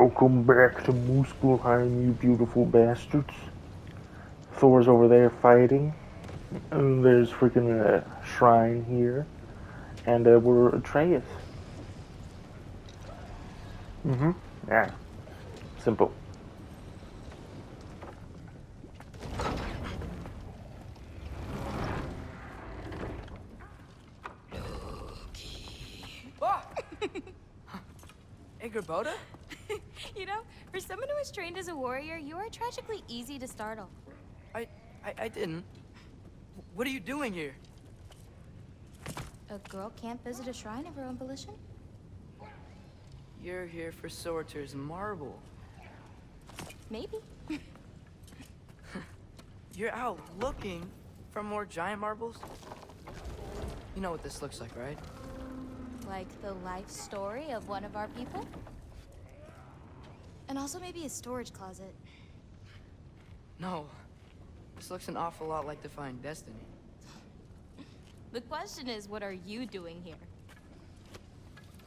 Welcome back to Muspelheim, you beautiful bastards. Thor's over there fighting. And there's freaking a shrine here. And we're Atreus. Yeah. Simple. Boda? You know, for someone who was trained as a warrior, you are tragically easy to startle. I didn't. What are you doing here? A girl can't visit a shrine of her own volition? You're here for Sorter's marble. Maybe. You're out looking for more giant marbles? You know what this looks like, right? Like the life story of one of our people? And also maybe a storage closet. No. This looks an awful lot like Defying Destiny. The question is, what are you doing here?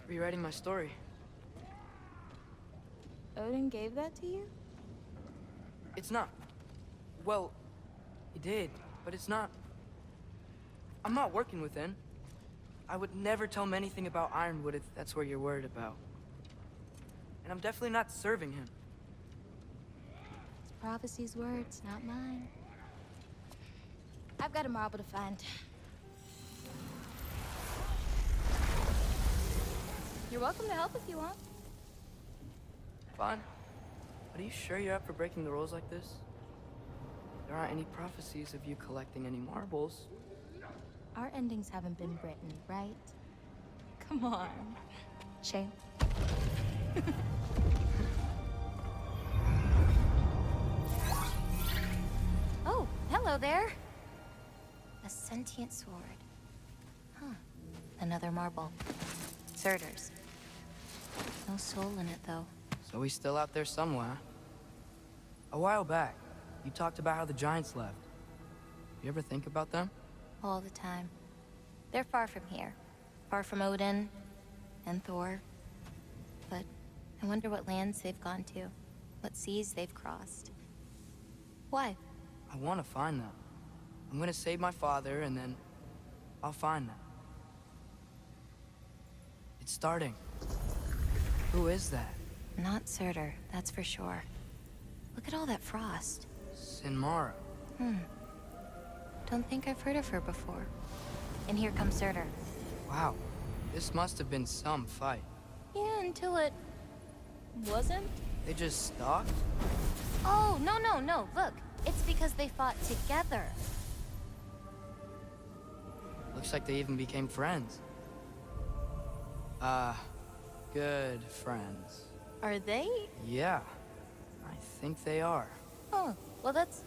Rewriting my story. Odin gave that to you? It's not. Well, he did, but it's not. I'm not working with him. I would never tell him anything about Ironwood if that's what you're worried about. And I'm definitely not serving him. It's prophecy's words, not mine. I've got a marble to find. You're welcome to help if you want. Fine. But are you sure you're up for breaking the rules like this? There aren't any prophecies of you collecting any marbles. Our endings haven't been written, right? Come on. Shame. Oh, hello there. A sentient sword. Huh. Another marble. Surtur's. No soul in it, though. So he's still out there somewhere. A while back, you talked about how the giants left. You ever think about them? All the time. They're far from here. Far from Odin and Thor. But I wonder what lands they've gone to. What seas they've crossed. Why? I want to find them. I'm gonna save my father, and then I'll find them. It's starting. Who is that? Not Surtur, that's for sure. Look at all that frost. Sinmara. Don't think I've heard of her before. And here comes Surtur. Wow. This must have been some fight. Yeah, until it... wasn't? They just stalked? Oh, no. Look, it's because they fought together. Looks like they even became friends. Good friends. Are they? Yeah, I think they are. Oh, well that's...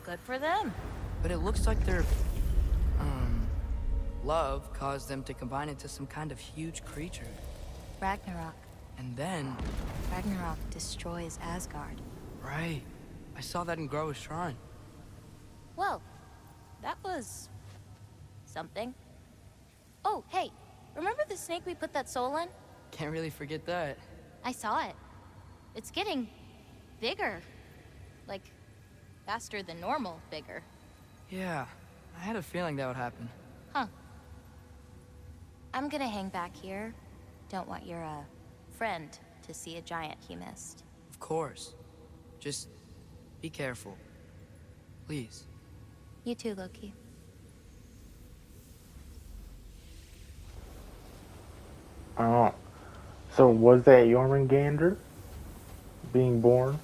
good for them. But it looks like their, love caused them to combine into some kind of huge creature. Ragnarok. And then... Ragnarok destroys Asgard. Right. I saw that in Groa's shrine. Well, that was... something. Oh, hey, remember the snake we put that soul in? Can't really forget that. I saw it. It's getting... bigger. Like, faster than normal bigger. Yeah, I had a feeling that would happen. Huh. I'm gonna hang back here. Don't want your, friend to see a giant he missed. Of course. Just be careful. Please. You too, Loki. Oh. So was that Jormungandr being born?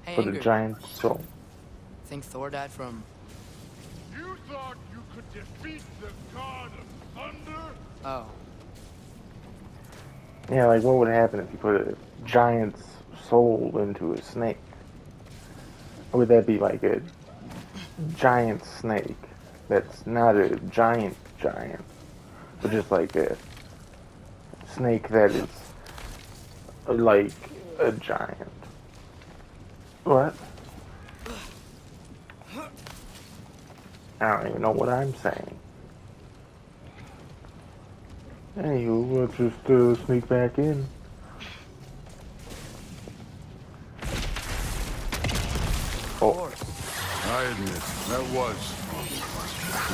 Hey, For the Ingrid, giant soul. think Thor died from... You thought you could defeat the god of thunder? Oh. Yeah, like what would happen if you put a giant's soul into a snake? Or would that be like a giant snake that's not a giant, but just like a snake that is like a giant? What? I don't even know what I'm saying. Anywho, we'll just sneak back in. Of Oh, course. I admit, that was fun.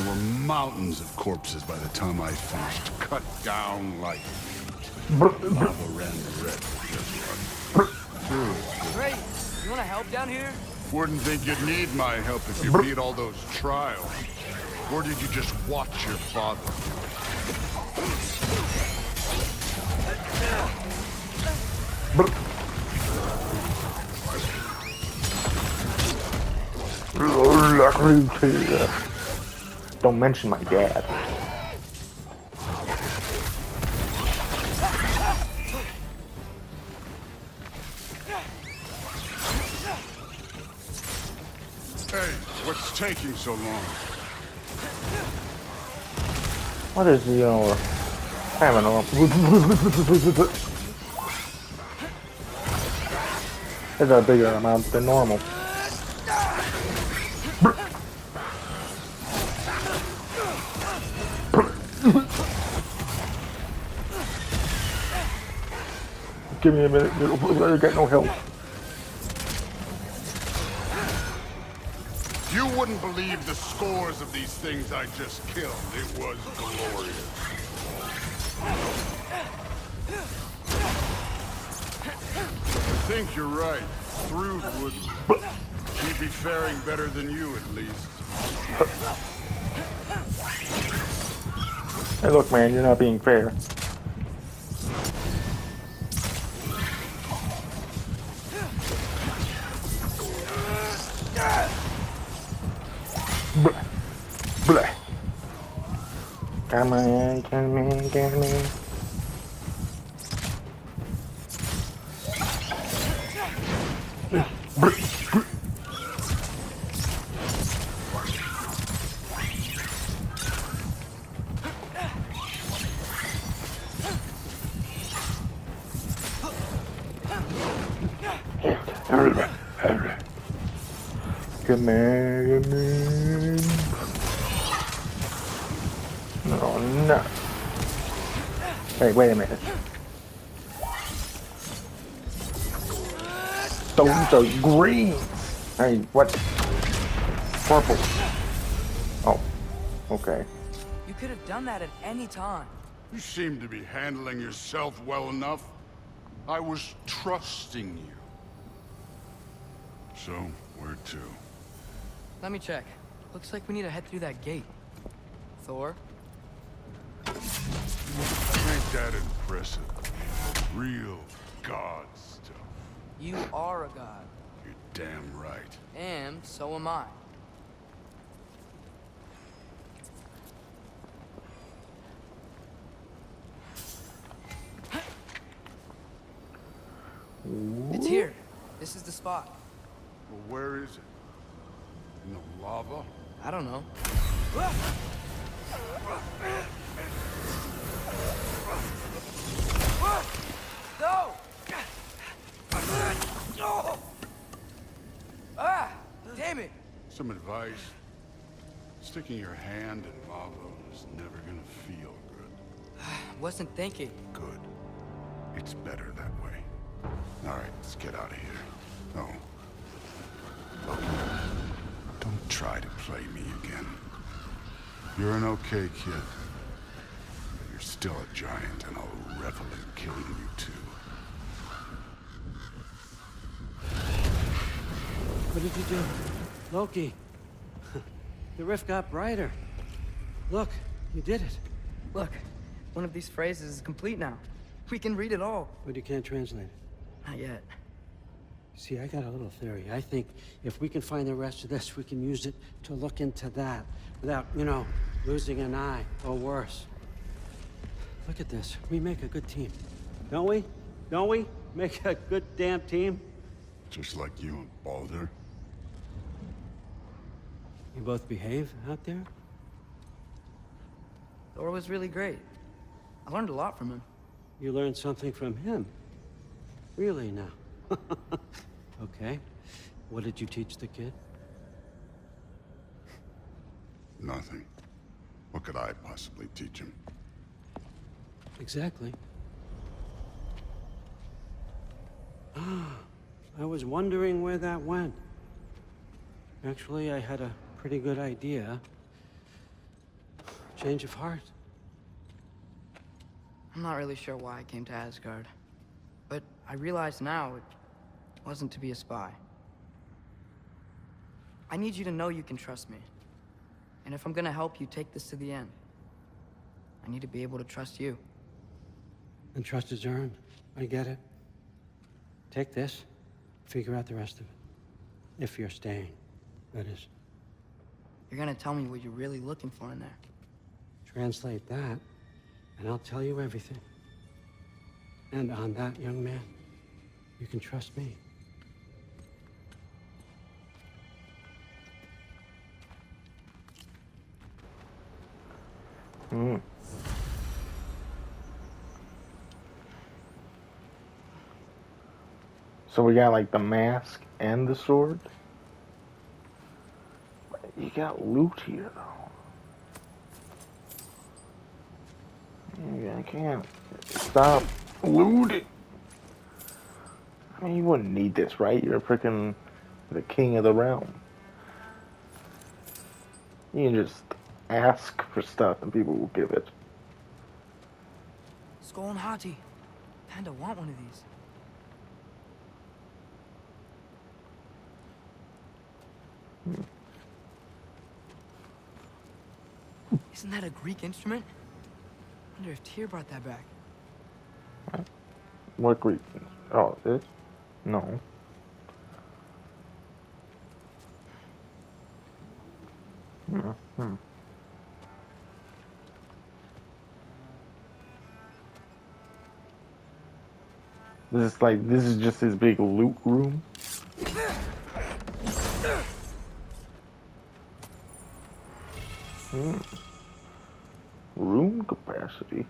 There were mountains of corpses by the time I finished, cut down like lava ran the red. Great. You want to help down here? Wouldn't think you'd need my help if you beat all those trials. Or did you just watch your father? don't mention my dad. Hey, what's taking so long? What is having a it's a bigger amount than normal. Give me a minute, I got no help. You wouldn't believe the scores of these things I just killed. It was glorious. I think you're right. Thrud would... She'd be faring better than you, at least. Hey look man, you're not being fair. Blah. Blah. Come on, come in, come in. Come in. Oh no. Hey, wait a minute. Those are green. Hey, what? Purple. Oh, okay. You could have done that at any time. You seem to be handling yourself well enough. I was trusting you. So, where to? Let me check. Looks like we need to head through that gate. Thor? Ain't that impressive? Real god stuff. You are a god. You're damn right. And so am I. It's here. This is the spot. Well, where is it? In the lava? I don't know. No! Ah! Damn it! Some advice. Sticking your hand in lava is never gonna feel good. Wasn't thinking. Good. It's better that way. All right, let's get out of here. Oh. Look, don't try to play me again. You're an okay kid. But you're still a giant, and I'll revel in killing you too. What did you do? Loki. The rift got brighter. Look, you did it. Look, one of these phrases is complete now. We can read it all. But you can't translate it. Not yet. See, I got a little theory. I think if we can find the rest of this, we can use it to look into that without, losing an eye or worse. Look at this. We make a good team. Don't we? Don't we? Make a good damn team? Just like you and Baldur. You both behave out there? Thor was really great. I learned a lot from him. You learned something from him. Really now? Okay. What did you teach the kid? Nothing. What could I possibly teach him? Exactly. I was wondering where that went. Actually, I had a pretty good idea. Change of heart. I'm not really sure why I came to Asgard. But I realize now it wasn't to be a spy. I need you to know you can trust me. And if I'm gonna help you take this to the end, I need to be able to trust you. And trust is earned. I get it. Take this, figure out the rest of it. If you're staying, that is. You're gonna tell me what you're really looking for in there. Translate that, and I'll tell you everything. And on that, young man, you can trust me. Hmm. So we got like the mask and the sword. You got loot here though. Yeah, I can't stop looting. I mean, you wouldn't need this, right? You're freaking the king of the realm. You can just ask for stuff and people will give it. Skull and Hati. Kinda want one of these. Isn't that a Greek instrument? I wonder if Tyr brought that back. What Greek? Oh, this? No. Hmm. This is just his big loot room. Hmm. Room capacity.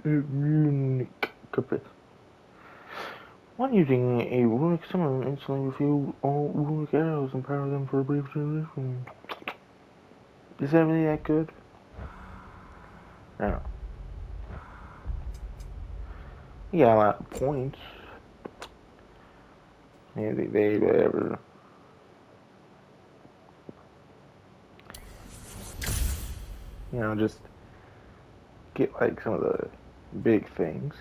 Runic capacity. When using a runic summon, instantly reveal all runic arrows and power them for a brief duration. Is that really that good? I don't know. You got a lot of points. Maybe they whatever. You know, just get like some of the big things.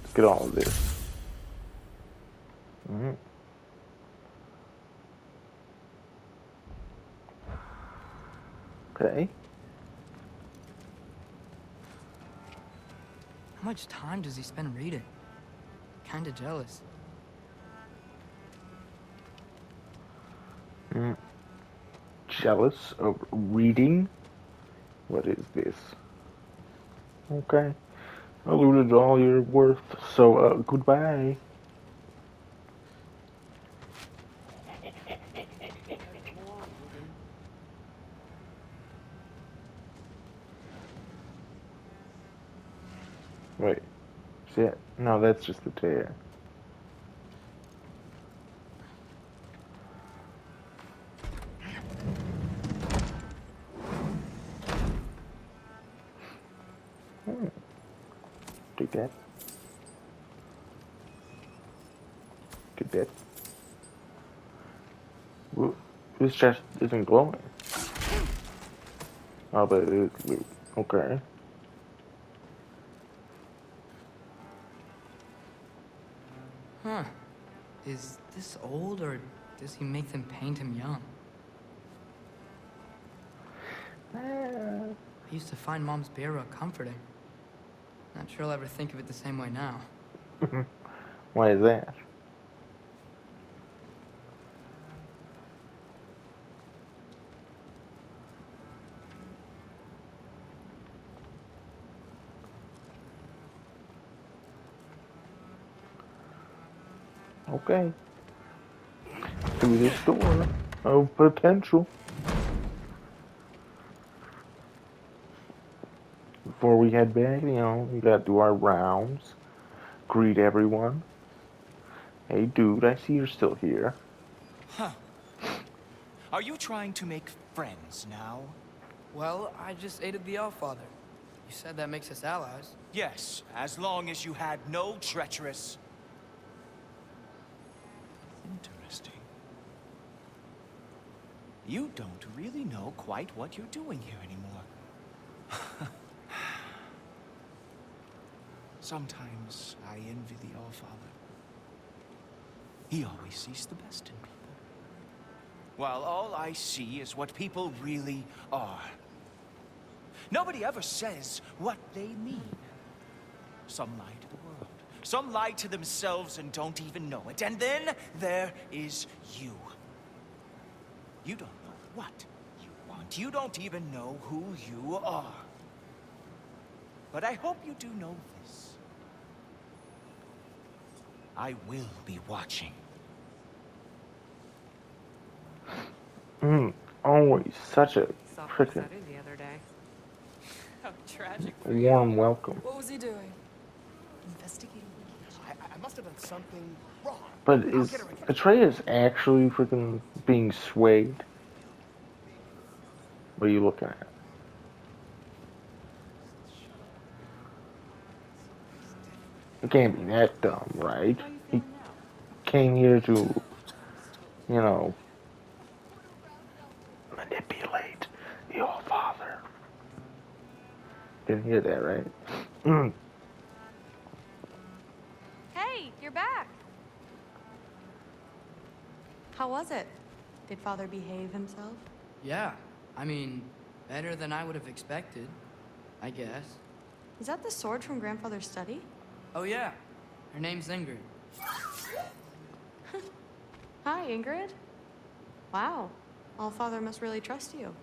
Let's get all of this. Mm-hmm. Okay. How much time does he spend reading? Kinda jealous. Jealous of reading? What is this? Okay. I looted all your worth, so goodbye. Wait. Shit. No, that's just the tear. Take that. Get that. Whoa. This chest isn't glowing. Oh, but it is loot. Okay. Huh. Is this old, or does he make them paint him young? I used to find Mom's burial comforting. Not sure I'll ever think of it the same way now. Why is that? Okay. Through this door of potential. we head back, we gotta do our rounds, greet everyone. Hey, dude, I see you're still here. Huh. Are you trying to make friends now? Well, I just aided the Allfather. You said that makes us allies. Yes, as long as you had no treacherous... Interesting. You don't really know quite what you're doing here anymore. Sometimes I envy the Allfather. He always sees the best in people. While all I see is what people really are. Nobody ever says what they mean. Some lie to the world. Some lie to themselves and don't even know it. And then there is you. You don't know what you want. You don't even know who you are. But I hope you do know this. I will be watching. Always such a freaking the other day. How tragic. warm welcome. What was he doing? Investigating. I must have done something wrong. But is Atreus actually freaking being swayed? What are you looking at? It can't be that dumb, right? He came here to, manipulate the All-Father. Didn't hear that, right? Hey, you're back. How was it? Did Father behave himself? Yeah, I mean, better than I would have expected, I guess. Is that the sword from Grandfather's study? Oh yeah, her name's Ingrid. Hi, Ingrid. Wow, Allfather must really trust you.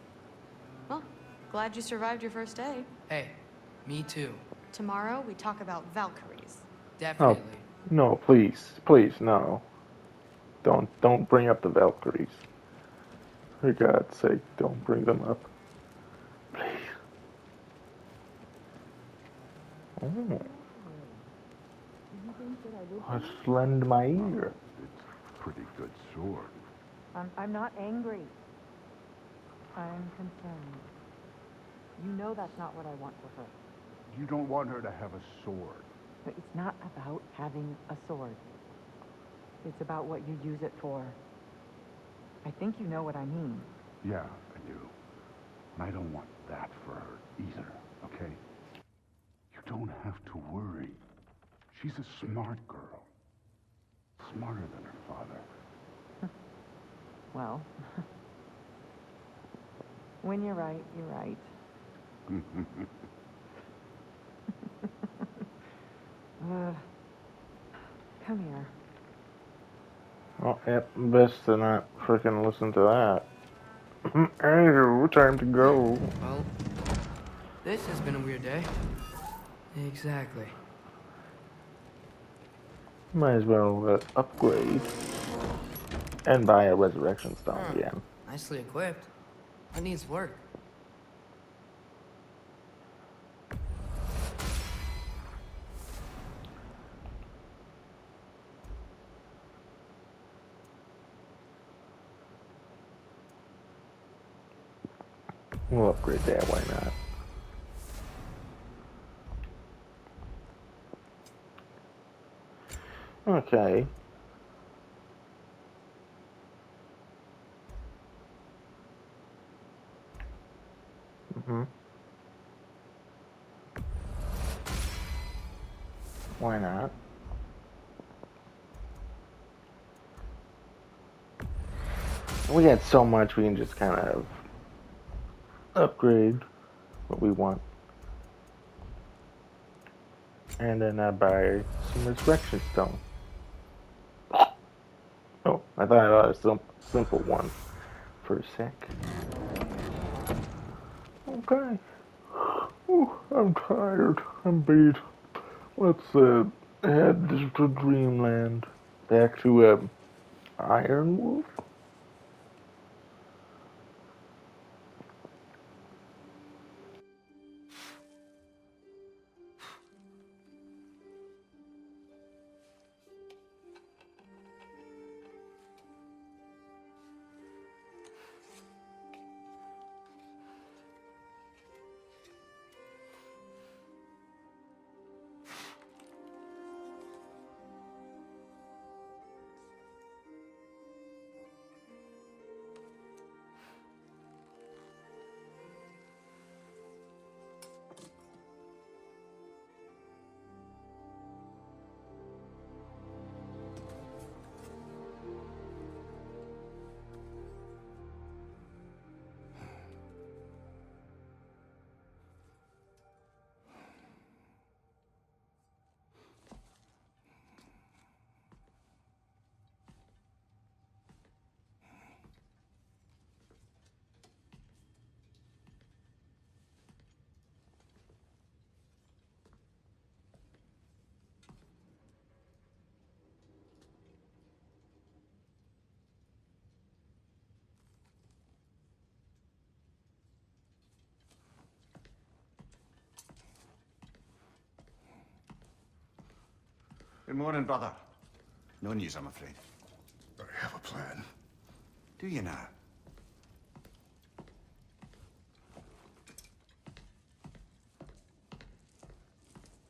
Well, glad you survived your first day. Hey, me too. Tomorrow, we talk about Valkyries. Definitely. No, please, no. Don't bring up the Valkyries. For God's sake, don't bring them up. Please. Oh. Let's lend my ear. It's a pretty good sword. I'm not angry. I'm concerned. You know that's not what I want for her. You don't want her to have a sword. But it's not about having a sword. It's about what you use it for. I think you know what I mean. Yeah, I do. And I don't want that for her either, okay? You don't have to worry. She's a smart girl. Smarter than her father. Well, when you're right, you're right. Come here. Oh, yep, best to not freaking listen to that. Andrew, time to go. Well, this has been a weird day. Exactly. Might as well upgrade and buy a resurrection stone again. Nicely equipped. What needs work? We'll upgrade that, why not? Okay. Why not? We got so much we can just kind of upgrade what we want. And then I buy some resurrection stone. Oh, I thought I had a simple one for a sec. Okay. Ooh, I'm tired. I'm beat. Let's head to Dreamland. Back to Ironwood. Good morning, brother. No news, I'm afraid. I have a plan. Do you now?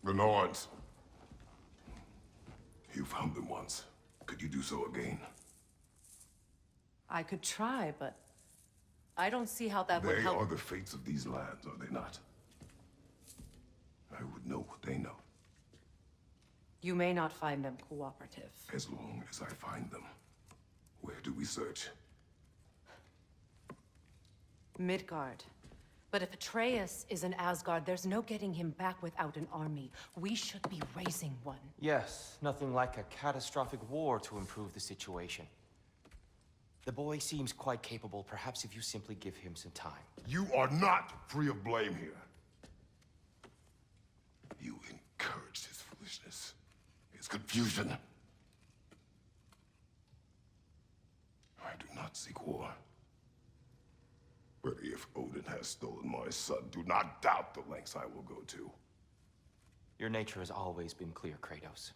The Norns. You found them once. Could you do so again? I could try, but I don't see how that would They help. are the fates of these lands, are they not? I would know what they know, You may not find them cooperative. as long as I find them. Where do we search? Midgard. But if Atreus is in Asgard, there's no getting him back without an army. We should be raising one. Yes, nothing like a catastrophic war to improve the situation. The boy seems quite capable. Perhaps if you simply give him some time. You are not free of blame here. You encouraged his foolishness, his confusion. I do not seek war. But if Odin has stolen my son, do not doubt the lengths I will go to. Your nature has always been clear, Kratos.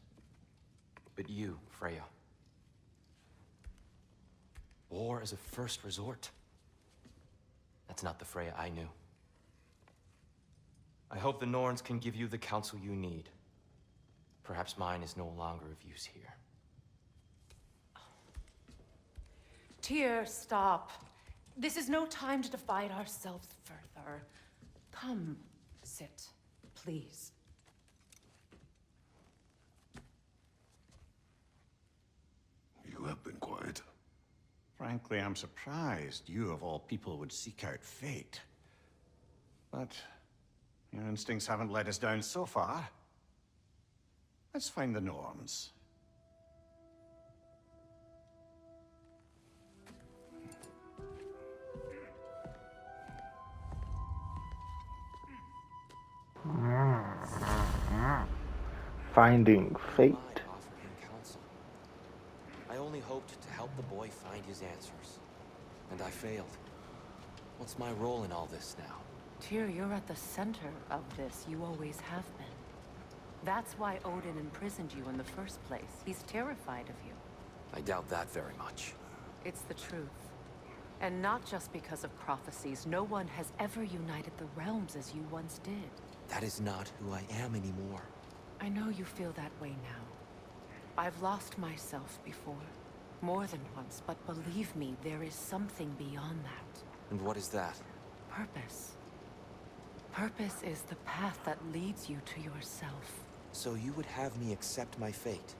But you, Freya. War as a first resort. That's not the Freya I knew. I hope the Norns can give you the counsel you need. Perhaps mine is no longer of use here. Tyr, stop. This is no time to divide ourselves further. Come, sit, please. You have been quiet. Frankly, I'm surprised you, of all people, would seek out fate. But your instincts haven't let us down so far. Let's find the Norns. Finding fate. I offered him counsel. I only hoped to help the boy find his answers. And I failed. What's my role in all this now? Tyr, you're at the center of this. You always have been. That's why Odin imprisoned you in the first place. He's terrified of you. I doubt that very much. It's the truth. And not just because of prophecies. No one has ever united the realms as you once did. That is not who I am anymore. I know you feel that way now. I've lost myself before. More than once, but believe me, there is something beyond that. And what is that? Purpose. Purpose is the path that leads you to yourself. So you would have me accept my fate?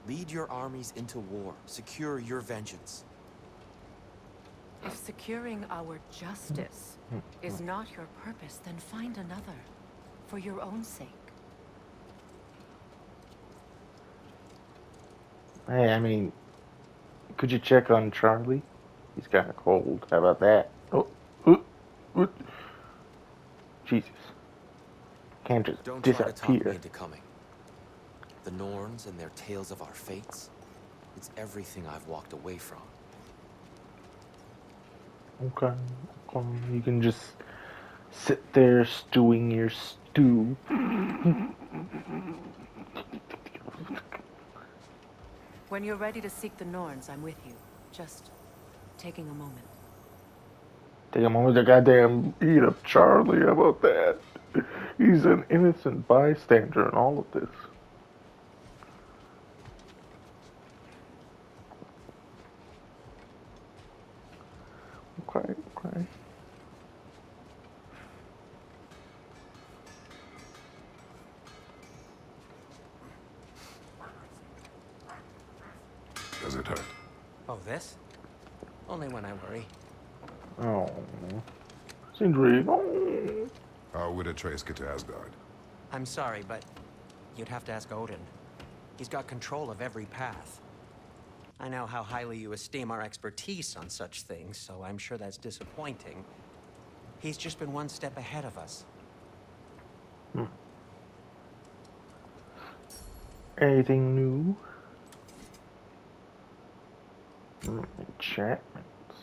Lead your armies into war, secure your vengeance. If securing our justice is not your purpose, then find another. For your own sake. Hey, I mean, could you check on Charlie? He's kind of cold. How about that? Oh, Jesus. Can't just Don't try to talk me disappear. into coming. The Norns and their tales of our fates, it's everything I've walked away from. Okay. You can just sit there stewing your stew. When you're ready to seek the Norns, I'm with you. Just taking a moment. Take a moment to goddamn eat up Charlie. How about that? He's an innocent bystander in all of this. Okay. Does it hurt? Oh, this? Only when I worry. Oh. Sindri. Oh. How would Atreus get to Asgard? I'm sorry, but you'd have to ask Odin. He's got control of every path. I know how highly you esteem our expertise on such things, so I'm sure that's disappointing. He's just been one step ahead of us. Anything new? Enchantments.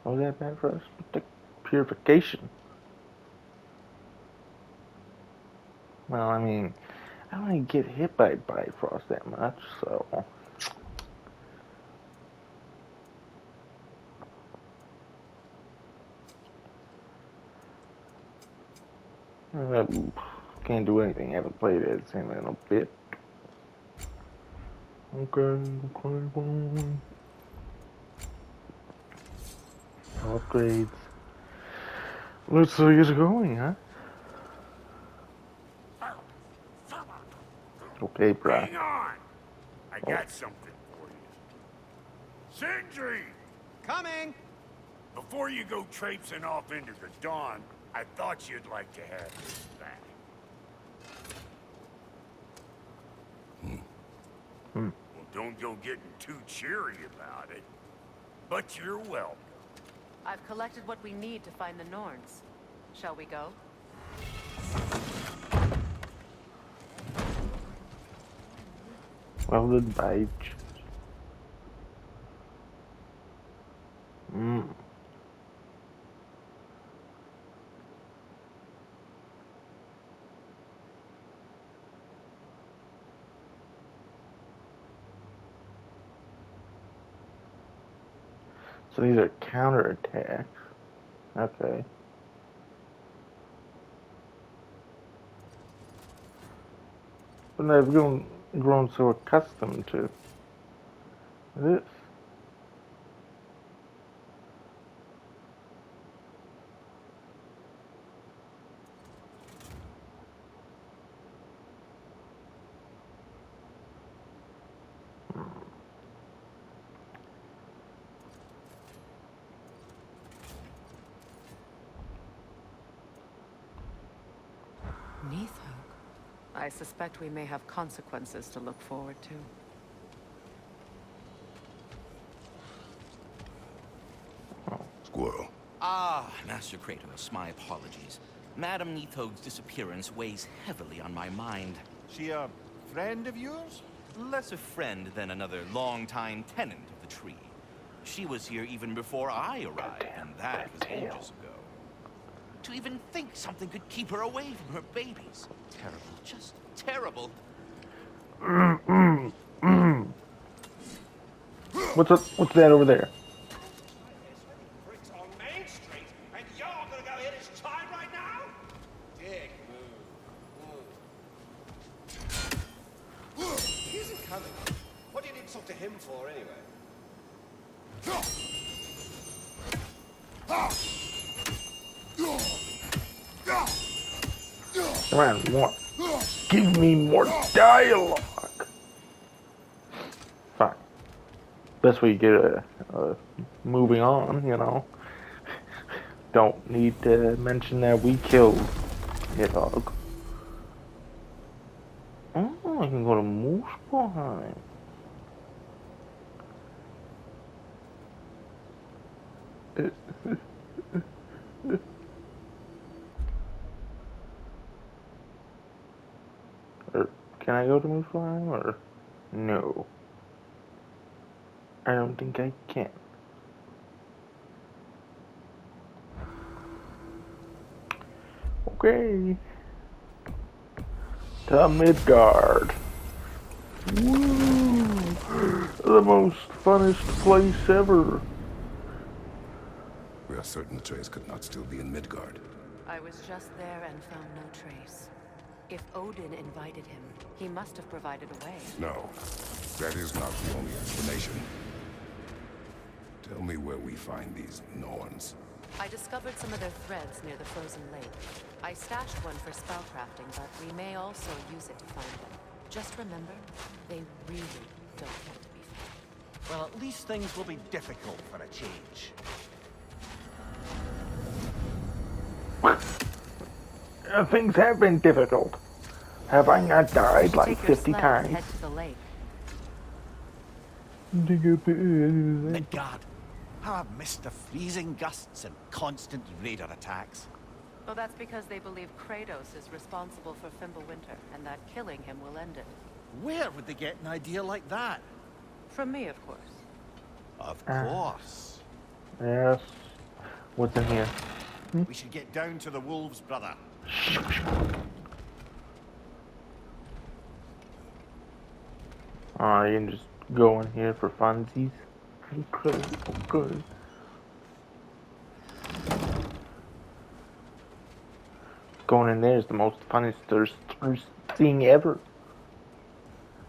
Oh, that bad for us? Purification. Well, I mean, I don't even get hit by Bifrost that much, so. Can't do anything. Haven't played it in a bit. Okay, fine. Upgrades. Looks like it's going, huh? Okay, bruh. Hang on! I got something for you. Sindri! Coming! Before you go traipsing off into the dawn, I thought you'd like to have this back. Well, don't go getting too cheery about it. But you're welcome. I've collected what we need to find the Norns. Shall we go? Welded badge. So these are counterattacks. Okay. But I've grown so accustomed to this. Neathog. I suspect we may have consequences to look forward to. Squirrel. Ah, Master Kratos, my apologies. Madame Neathog's disappearance weighs heavily on my mind. She a friend of yours? Less a friend than another long-time tenant of the tree. She was here even before I arrived, and that was ages ago. To even think something could keep her away from her babies. Terrible, just terrible. What's that over there? On Main Street, and you're gonna go hit his time right now? Dick, move. He isn't coming. What do you need to talk to him for, anyway? Come on, more. Give me more dialogue. Fine. Best way to get a moving on, you know. Don't need to mention that we killed Nidhogg. Oh, I can go to Muspelheim. Can I go to Muspelheim or no? I don't think I can. Okay. To Midgard. Woo! The most funnest place ever. We are certain the trace could not still be in Midgard. I was just there and found no trace. If Odin invited him, he must have provided a way. No, that is not the only explanation. Tell me where we find these Norns. I discovered some of their threads near the frozen lake. I stashed one for spellcrafting, but we may also use it to find them. Just remember, they really don't want to be found. Well, at least things will be difficult for a change. Things have been difficult. Have I not died like 50 times? Head to the lake. Midgard. How I've missed the freezing gusts and constant raider attacks. Well, that's because they believe Kratos is responsible for Fimbulwinter, and that killing him will end it. Where would they get an idea like that? From me, of course. Of course. Yes. What's in here? We should get down to the wolves, brother. You can just go in here for funsies. Okay, okay. Going in there is the most funnest thing ever.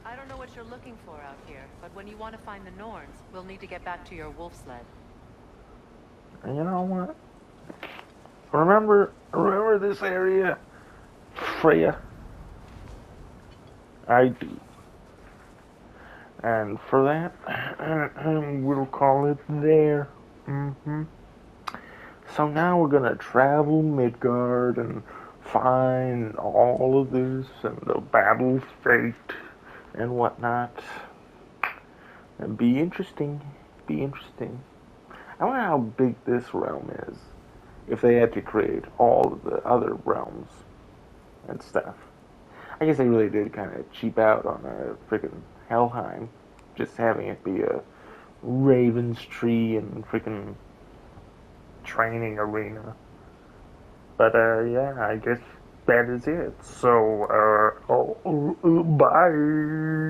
I don't know what you're looking for out here, but when you want to find the Norns, we'll need to get back to your wolf sled. And you know what? Remember this area, Freya? I do. And for that, we'll call it there. So now we're gonna travel Midgard and find all of this and the battle fate and whatnot. And be interesting. Be interesting. I wonder how big this realm is. If they had to create all of the other realms and stuff. I guess they really did kind of cheap out on freaking Helheim. Just having it be a Raven's Tree and freaking training arena. But yeah, I guess that is it. So bye.